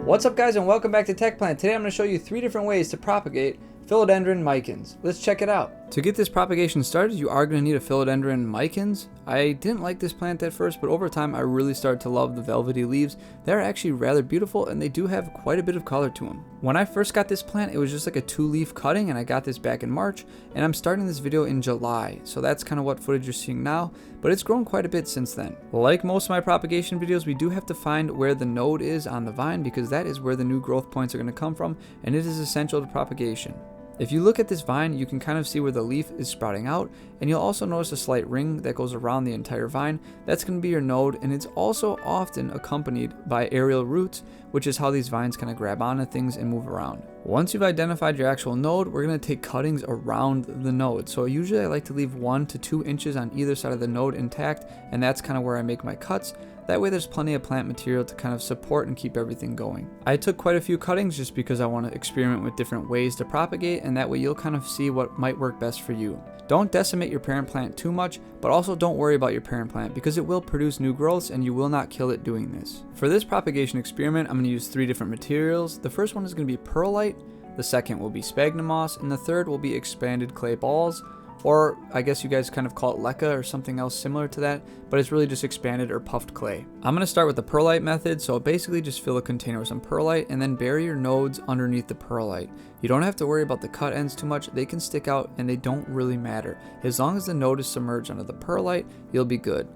What's up guys, and welcome back to TechPlant. Today I'm going to show you 3 different ways to propagate Philodendron Micans. Let's check it out. To get this propagation started, you are going to need a Philodendron Micans. I didn't like this plant at first, but over time I really started to love the velvety leaves. They're actually rather beautiful and they do have quite a bit of color to them. When I first got this plant, it was just like a 2-leaf cutting, and I got this back in March, and I'm starting this video in July. So that's kind of what footage you're seeing now, but it's grown quite a bit since then. Like most of my propagation videos, we do have to find where the node is on the vine because that is where the new growth points are going to come from, and it is essential to propagation. If you look at this vine, you can kind of see where the leaf is sprouting out, and you'll also notice a slight ring that goes around the entire vine. That's going to be your node, and it's also often accompanied by aerial roots, which is how these vines kind of grab onto things and move around. Once you've identified your actual node, we're going to take cuttings around the node. So usually I like to leave 1 to 2 inches on either side of the node intact, and that's kind of where I make my cuts. That way there's plenty of plant material to kind of support and keep everything going. I took quite a few cuttings just because I want to experiment with different ways to propagate, and that way you'll kind of see what might work best for you. Don't decimate your parent plant too much, but also don't worry about your parent plant because it will produce new growths and you will not kill it doing this. For this propagation experiment, I'm going to use 3 different materials. The first one is going to be perlite, the second will be sphagnum moss, and the third will be expanded clay balls. Or I guess you guys kind of call it LECA or something else similar to that, but it's really just expanded or puffed clay. I'm going to start with the perlite method, so basically just fill a container with some perlite and then bury your nodes underneath the perlite. You don't have to worry about the cut ends too much, they can stick out and they don't really matter. As long as the node is submerged under the perlite, you'll be good.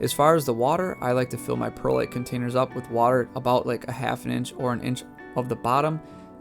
As far as the water, I like to fill my perlite containers up with water about like a ½ inch or an inch of the bottom.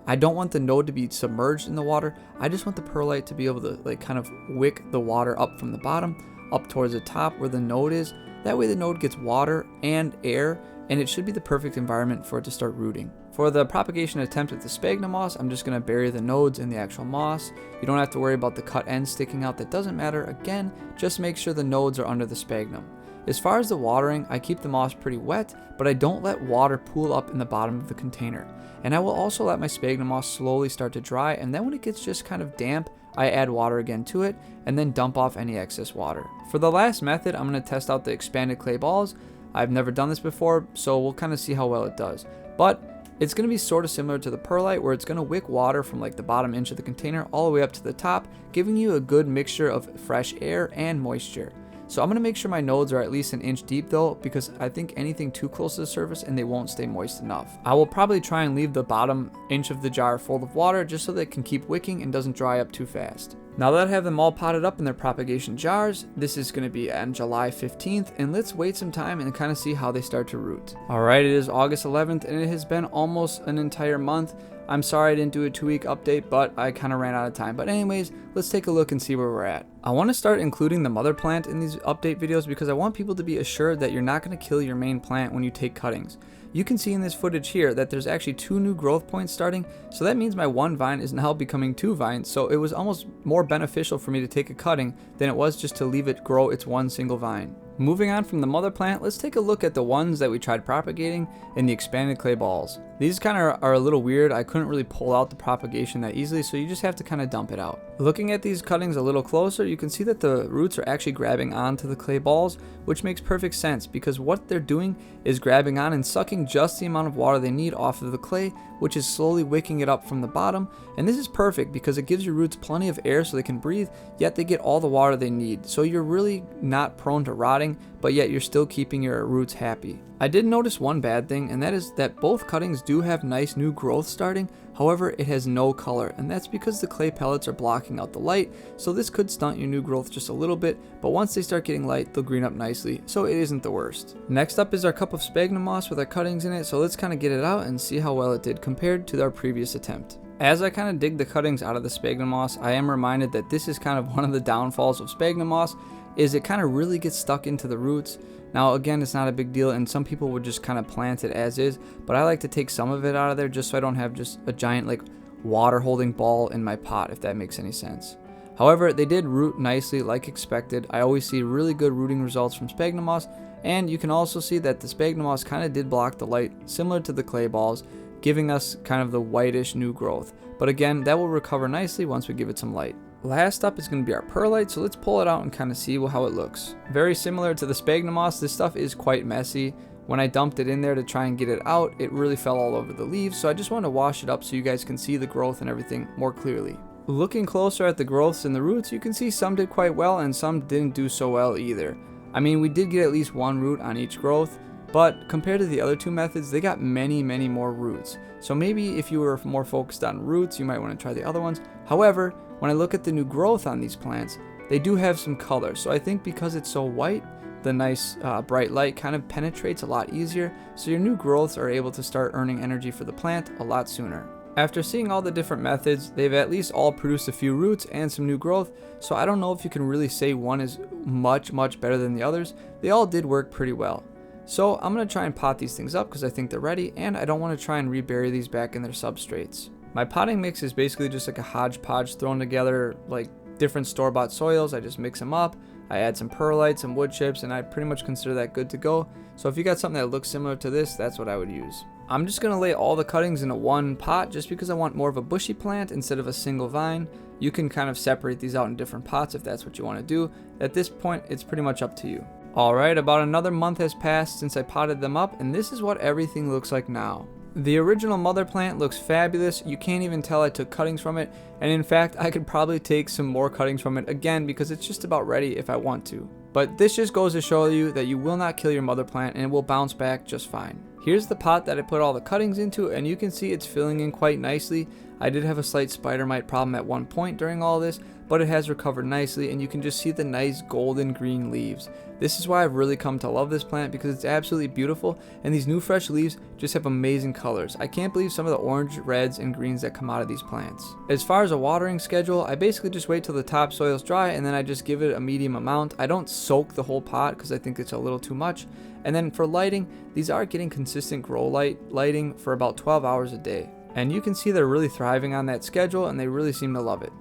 I don't want the node to be submerged in the water. I just want the perlite to be able to like kind of wick the water up from the bottom up towards the top where the node is. That way the node gets water and air, and it should be the perfect environment for it to start rooting. For the propagation attempt with the sphagnum moss, I'm just going to bury the nodes in the actual moss. You don't have to worry about the cut ends sticking out. That doesn't matter. Again, just make sure the nodes are under the sphagnum. As far as the watering, I keep the moss pretty wet, but I don't let water pool up in the bottom of the container. And I will also let my sphagnum moss slowly start to dry, and then when it gets just kind of damp, I add water again to it, and then dump off any excess water. For the last method, I'm going to test out the expanded clay balls. I've never done this before, so we'll kind of see how well it does. But it's going to be sort of similar to the perlite, where it's going to wick water from like the bottom inch of the container all the way up to the top, giving you a good mixture of fresh air and moisture. So I'm going to make sure my nodes are at least an inch deep though, because I think anything too close to the surface and they won't stay moist enough. I will probably try and leave the bottom inch of the jar full of water just so that it can keep wicking and doesn't dry up too fast. Now that I have them all potted up in their propagation jars, this is going to be on July 15th, and let's wait some time and kind of see how they start to root. Alright, it is August 11th and it has been almost an entire month. I'm sorry I didn't do a 2-week update, but I kind of ran out of time. But anyways, let's take a look and see where we're at. I want to start including the mother plant in these update videos because I want people to be assured that you're not going to kill your main plant when you take cuttings. You can see in this footage here that there's actually 2 new growth points starting, so that means my 1 vine is now becoming 2 vines, so it was almost more beneficial for me to take a cutting than it was just to leave it grow its 1 single vine. Moving on from the mother plant, let's take a look at the ones that we tried propagating in the expanded clay balls. These kind of are a little weird. I couldn't really pull out the propagation that easily, so you just have to kind of dump it out. Looking at these cuttings a little closer, you can see that the roots are actually grabbing onto the clay balls, which makes perfect sense because what they're doing is grabbing on and sucking just the amount of water they need off of the clay, which is slowly wicking it up from the bottom. And this is perfect because it gives your roots plenty of air so they can breathe, yet they get all the water they need. So you're really not prone to rotting, but yet you're still keeping your roots happy. I did notice one bad thing, and that is that both cuttings do have nice new growth starting. However, it has no color, and that's because the clay pellets are blocking out the light, so this could stunt your new growth just a little bit, but once they start getting light, they'll green up nicely, so it isn't the worst. Next up is our cup of sphagnum moss with our cuttings in it, so let's kind of get it out and see how well it did compared to our previous attempt. As I kind of dig the cuttings out of the sphagnum moss, I am reminded that this is kind of one of the downfalls of sphagnum moss, is it kind of really gets stuck into the roots. Now again, it's not a big deal, and some people would just kind of plant it as is, but I like to take some of it out of there just so I don't have just a giant like water holding ball in my pot, if that makes any sense. However, they did root nicely like expected. I always see really good rooting results from sphagnum moss, and you can also see that the sphagnum moss kind of did block the light similar to the clay balls, giving us kind of the whitish new growth. But again, that will recover nicely once we give it some light. Last up is going to be our perlite, so let's pull it out and kind of see how it looks. Very similar to the sphagnum moss, this stuff is quite messy. When I dumped it in there to try and get it out, it really fell all over the leaves, so I just wanted to wash it up so you guys can see the growth and everything more clearly. Looking closer at the growths and the roots, you can see some did quite well and some didn't do so well either. I mean, we did get at least one root on each growth, but compared to the other two methods, they got many more roots. So maybe if you were more focused on roots, you might want to try the other ones. However, when I look at the new growth on these plants, they do have some color. So I think because it's so white, the nice bright light kind of penetrates a lot easier, so your new growths are able to start earning energy for the plant a lot sooner. After seeing all the different methods, they've at least all produced a few roots and some new growth, so I don't know if you can really say one is much better than the others. They all did work pretty well. So I'm going to try and pot these things up because I think they're ready, and I don't want to try and rebury these back in their substrates. My potting mix is basically just like a hodgepodge thrown together like different store-bought soils. I just mix them up. I add some perlite, some wood chips, and I pretty much consider that good to go. So if you got something that looks similar to this, that's what I would use. I'm just going to lay all the cuttings into one pot just because I want more of a bushy plant instead of a single vine. You can kind of separate these out in different pots if that's what you want to do. At this point, it's pretty much up to you. Alright, about another month has passed since I potted them up, and this is what everything looks like now. The original mother plant looks fabulous. You can't even tell I took cuttings from it, and in fact I could probably take some more cuttings from it again because it's just about ready if I want to. But this just goes to show you that you will not kill your mother plant and it will bounce back just fine. Here's the pot that I put all the cuttings into, and you can see it's filling in quite nicely. I did have a slight spider mite problem at one point during all this, but it has recovered nicely, and you can just see the nice golden green leaves. This is why I've really come to love this plant, because it's absolutely beautiful, and these new fresh leaves just have amazing colors. I can't believe some of the orange, reds, and greens that come out of these plants. As far as a watering schedule, I basically just wait till the topsoil is dry, and then I just give it a medium amount. I don't soak the whole pot because I think it's a little too much. And then for lighting, these are getting consistent grow lighting for about 12 hours a day. And you can see they're really thriving on that schedule, and they really seem to love it.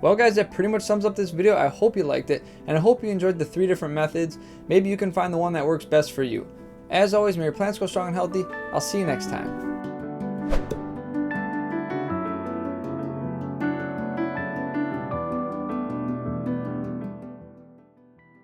Well guys, that pretty much sums up this video. I hope you liked it, and I hope you enjoyed the 3 different methods. Maybe you can find the one that works best for you. As always, may your plants grow strong and healthy. I'll see you next time.